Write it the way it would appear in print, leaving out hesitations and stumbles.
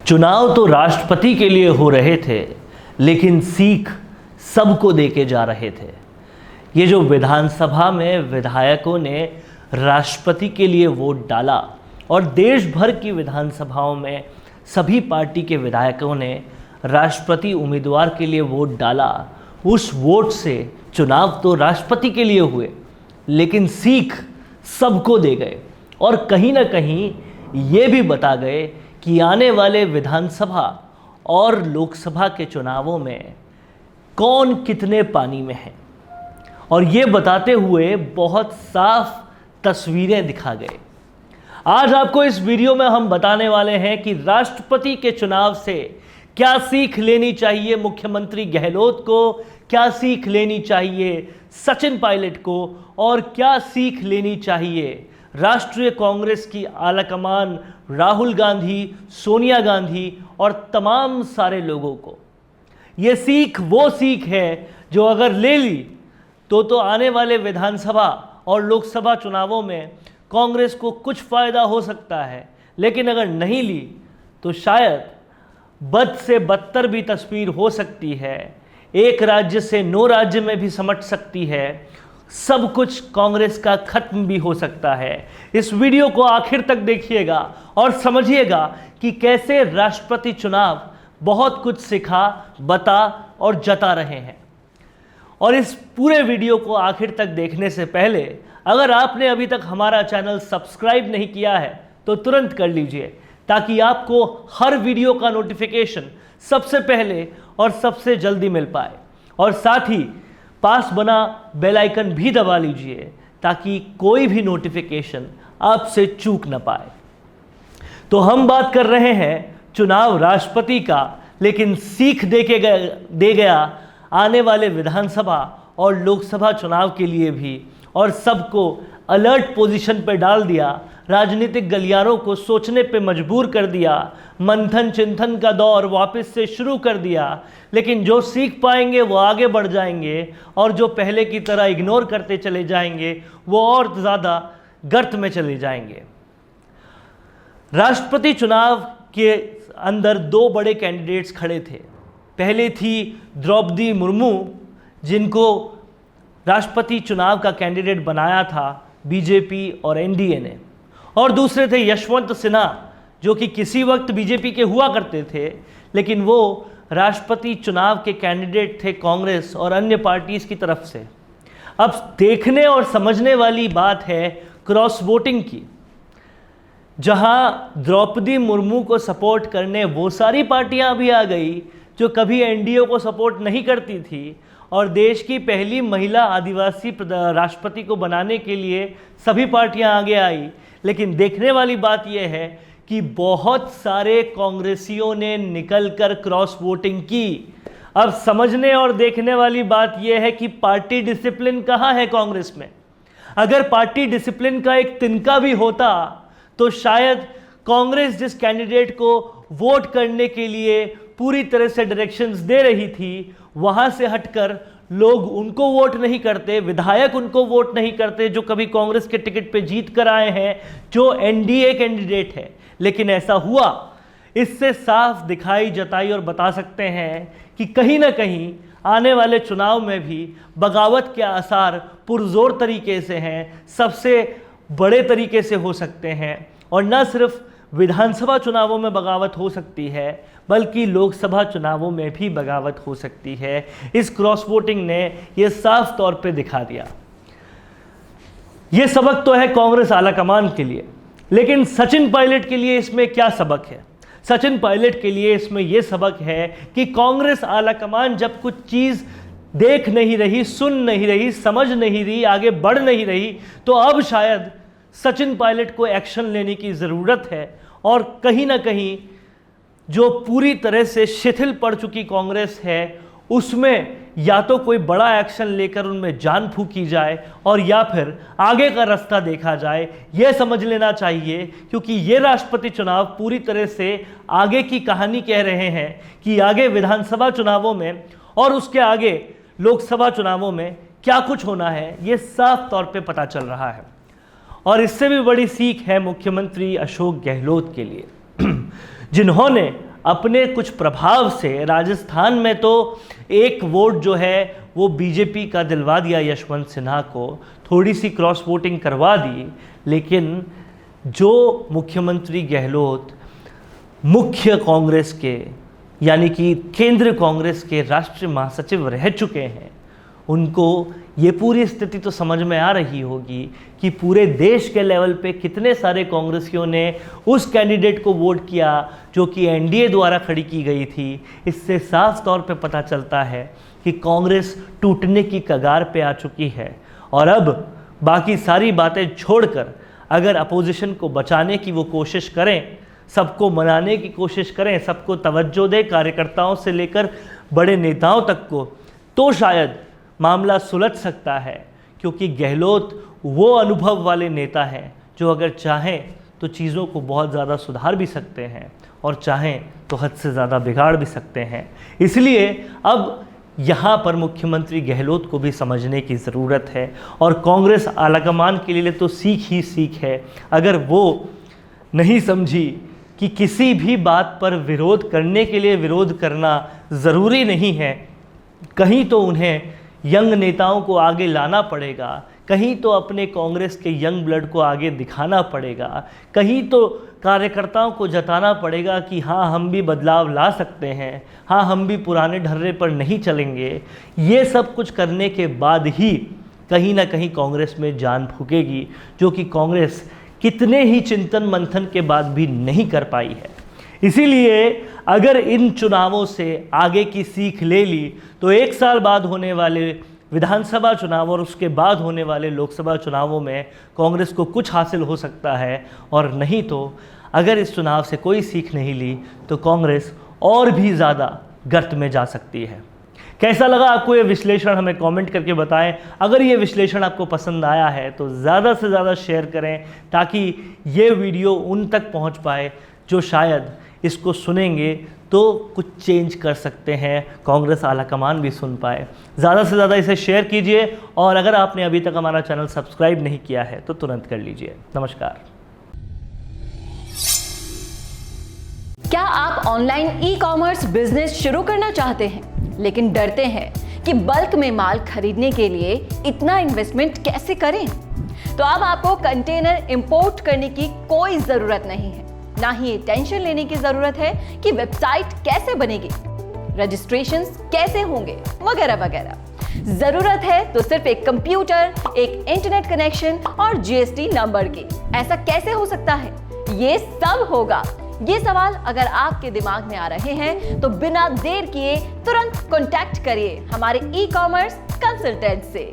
चुनाव तो राष्ट्रपति के लिए हो रहे थे, लेकिन सीख सबको देके जा रहे थे। ये जो विधानसभा में विधायकों ने राष्ट्रपति के लिए वोट डाला और देश भर की विधानसभाओं में सभी पार्टी के विधायकों ने राष्ट्रपति उम्मीदवार के लिए वोट डाला, उस वोट से चुनाव तो राष्ट्रपति के लिए हुए, लेकिन सीख सबको दे गए और कहीं ना कहीं ये भी बता गए कि आने वाले विधानसभा और लोकसभा के चुनावों में कौन कितने पानी में है। और ये बताते हुए बहुत साफ तस्वीरें दिखा गए। आज आपको इस वीडियो में हम बताने वाले हैं कि राष्ट्रपति के चुनाव से क्या सीख लेनी चाहिए मुख्यमंत्री गहलोत को, क्या सीख लेनी चाहिए सचिन पायलट को और क्या सीख लेनी चाहिए राष्ट्रीय कांग्रेस की आलाकमान राहुल गांधी, सोनिया गांधी और तमाम सारे लोगों को। ये सीख वो सीख है जो अगर ले ली तो आने वाले विधानसभा और लोकसभा चुनावों में कांग्रेस को कुछ फ़ायदा हो सकता है, लेकिन अगर नहीं ली तो शायद बद से बदतर भी तस्वीर हो सकती है। एक राज्य से 9 राज्य में भी समट सकती है। सब कुछ कांग्रेस का खत्म भी हो सकता है। इस वीडियो को आखिर तक देखिएगा और समझिएगा कि कैसे राष्ट्रपति चुनाव बहुत कुछ सिखा, बता और जता रहे हैं। और इस पूरे वीडियो को आखिर तक देखने से पहले अगर आपने अभी तक हमारा चैनल सब्सक्राइब नहीं किया है तो तुरंत कर लीजिए, ताकि आपको हर वीडियो का नोटिफिकेशन सबसे पहले और सबसे जल्दी मिल पाए। और साथ ही पास बना बेल आइकन भी दबा लीजिए, ताकि कोई भी नोटिफिकेशन आपसे चूक न पाए। तो हम बात कर रहे हैं चुनाव राष्ट्रपति का, लेकिन सीख दे गया आने वाले विधानसभा और लोकसभा चुनाव के लिए भी, और सबको अलर्ट पोजीशन पर डाल दिया, राजनीतिक गलियारों को सोचने पे मजबूर कर दिया, मंथन चिंतन का दौर वापस से शुरू कर दिया। लेकिन जो सीख पाएंगे वो आगे बढ़ जाएंगे और जो पहले की तरह इग्नोर करते चले जाएंगे वो और ज़्यादा गर्त में चले जाएंगे। राष्ट्रपति चुनाव के अंदर 2 बड़े कैंडिडेट्स खड़े थे। पहले थी द्रौपदी मुर्मू, जिनको राष्ट्रपति चुनाव का कैंडिडेट बनाया था बीजेपी और एनडीए ने, और दूसरे थे यशवंत सिन्हा, जो कि किसी वक्त बीजेपी के हुआ करते थे, लेकिन वो राष्ट्रपति चुनाव के कैंडिडेट थे कांग्रेस और अन्य पार्टीज की तरफ से। अब देखने और समझने वाली बात है क्रॉस वोटिंग की, जहां द्रौपदी मुर्मू को सपोर्ट करने वो सारी पार्टियां भी आ गई जो कभी एनडीए को सपोर्ट नहीं करती थी, और देश की पहली महिला आदिवासी राष्ट्रपति को बनाने के लिए सभी पार्टियां आगे आई। लेकिन देखने वाली बात यह है कि बहुत सारे कांग्रेसियों ने निकलकर क्रॉस वोटिंग की। अब समझने और देखने वाली बात यह है कि पार्टी डिसिप्लिन कहाँ है कांग्रेस में। अगर पार्टी डिसिप्लिन का एक तिनका भी होता तो शायद कांग्रेस जिस कैंडिडेट को वोट करने के लिए पूरी तरह से डायरेक्शंस दे रही थी, वहां से हटकर लोग उनको वोट नहीं करते, विधायक उनको वोट नहीं करते जो कभी कांग्रेस के टिकट पे जीत कर आए हैं, जो एनडीए कैंडिडेट है। लेकिन ऐसा हुआ, इससे साफ दिखाई जताई और बता सकते हैं कि कहीं ना कहीं आने वाले चुनाव में भी बगावत के आसार पुरजोर तरीके से हैं, सबसे बड़े तरीके से हो सकते हैं। और न सिर्फ विधानसभा चुनावों में बगावत हो सकती है, बल्कि लोकसभा चुनावों में भी बगावत हो सकती है। इस क्रॉस वोटिंग ने यह साफ तौर पे दिखा दिया। यह सबक तो है कांग्रेस आलाकमान के लिए, लेकिन सचिन पायलट के लिए इसमें क्या सबक है? सचिन पायलट के लिए इसमें यह सबक है कि कांग्रेस आलाकमान जब कुछ चीज़ देख नहीं रही, सुन नहीं रही, समझ नहीं रही, आगे बढ़ नहीं रही, तो अब शायद सचिन पायलट को एक्शन लेने की ज़रूरत है। और कहीं ना कहीं जो पूरी तरह से शिथिल पड़ चुकी कांग्रेस है, उसमें या तो कोई बड़ा एक्शन लेकर उनमें जान फूंकी जाए और या फिर आगे का रास्ता देखा जाए, यह समझ लेना चाहिए। क्योंकि ये राष्ट्रपति चुनाव पूरी तरह से आगे की कहानी कह रहे हैं कि आगे विधानसभा चुनावों में और उसके आगे लोकसभा चुनावों में क्या कुछ होना है, ये साफ तौर पे पता चल रहा है। और इससे भी बड़ी सीख है मुख्यमंत्री अशोक गहलोत के लिए, जिन्होंने अपने कुछ प्रभाव से राजस्थान में तो एक वोट जो है वो बीजेपी का दिलवा दिया यशवंत सिन्हा को, थोड़ी सी क्रॉस वोटिंग करवा दी, लेकिन जो मुख्यमंत्री गहलोत मुख्य कांग्रेस के यानी कि केंद्र कांग्रेस के राष्ट्रीय महासचिव रह चुके हैं, उनको ये पूरी स्थिति तो समझ में आ रही होगी कि पूरे देश के लेवल पे कितने सारे कांग्रेसियों ने उस कैंडिडेट को वोट किया जो कि एनडीए द्वारा खड़ी की गई थी। इससे साफ तौर पे पता चलता है कि कांग्रेस टूटने की कगार पे आ चुकी है। और अब बाकी सारी बातें छोड़कर अगर अपोजिशन को बचाने की वो कोशिश करें, सबको मनाने की कोशिश करें, सबको तवज्जो दें, कार्यकर्ताओं से लेकर बड़े नेताओं तक को, तो शायद मामला सुलझ सकता है। क्योंकि गहलोत वो अनुभव वाले नेता हैं जो अगर चाहें तो चीज़ों को बहुत ज़्यादा सुधार भी सकते हैं और चाहें तो हद से ज़्यादा बिगाड़ भी सकते हैं। इसलिए अब यहाँ पर मुख्यमंत्री गहलोत को भी समझने की ज़रूरत है और कांग्रेस आलाकमान के लिए तो सीख ही सीख है। अगर वो नहीं समझी कि किसी भी बात पर विरोध करने के लिए विरोध करना ज़रूरी नहीं है, कहीं तो उन्हें यंग नेताओं को आगे लाना पड़ेगा, कहीं तो अपने कांग्रेस के यंग ब्लड को आगे दिखाना पड़ेगा, कहीं तो कार्यकर्ताओं को जताना पड़ेगा कि हाँ हम भी बदलाव ला सकते हैं, हाँ हम भी पुराने ढर्रे पर नहीं चलेंगे। ये सब कुछ करने के बाद ही कहीं ना कहीं कांग्रेस में जान फूकेगी, जो कि कांग्रेस कितने ही चिंतन मंथन के बाद भी नहीं कर पाई है। इसीलिए अगर इन चुनावों से आगे की सीख ले ली तो 1 साल बाद होने वाले विधानसभा चुनाव और उसके बाद होने वाले लोकसभा चुनावों में कांग्रेस को कुछ हासिल हो सकता है। और नहीं तो अगर इस चुनाव से कोई सीख नहीं ली तो कांग्रेस और भी ज़्यादा गर्त में जा सकती है। कैसा लगा आपको ये विश्लेषण, हमें कमेंट करके बताएं। अगर ये विश्लेषण आपको पसंद आया है तो ज़्यादा से ज़्यादा शेयर करें ताकि ये वीडियो उन तक पहुंच पाए जो शायद इसको सुनेंगे तो कुछ चेंज कर सकते हैं, कांग्रेस आलाकमान भी सुन पाए। ज़्यादा से ज़्यादा इसे शेयर कीजिए और अगर आपने अभी तक हमारा चैनल सब्सक्राइब नहीं किया है तो तुरंत कर लीजिए। नमस्कार। क्या आप ऑनलाइन ई-कॉमर्स बिजनेस शुरू करना चाहते हैं लेकिन डरते हैं कि बल्क में माल खरीदने के लिए इतना इन्वेस्टमेंट कैसे करें? तो अब आपको कंटेनर इंपोर्ट करने की कोई जरूरत नहीं है, ना ही ये टेंशन लेने की जरूरत है कि वेबसाइट कैसे बनेगी, रजिस्ट्रेशंस कैसे होंगे, वगैरह वगैरह। जरूरत है तो सिर्फ एक कंप्यूटर, एक इंटरनेट कनेक्शन और जीएसटी नंबर की। ऐसा कैसे हो सकता है? ये सब होगा। ये सवाल अगर आपके दिमाग में आ रहे हैं तो बिना देर किए तुरंत कॉन्टैक्ट करिए हमारे ई-कॉमर्स कंसल्टेंट से।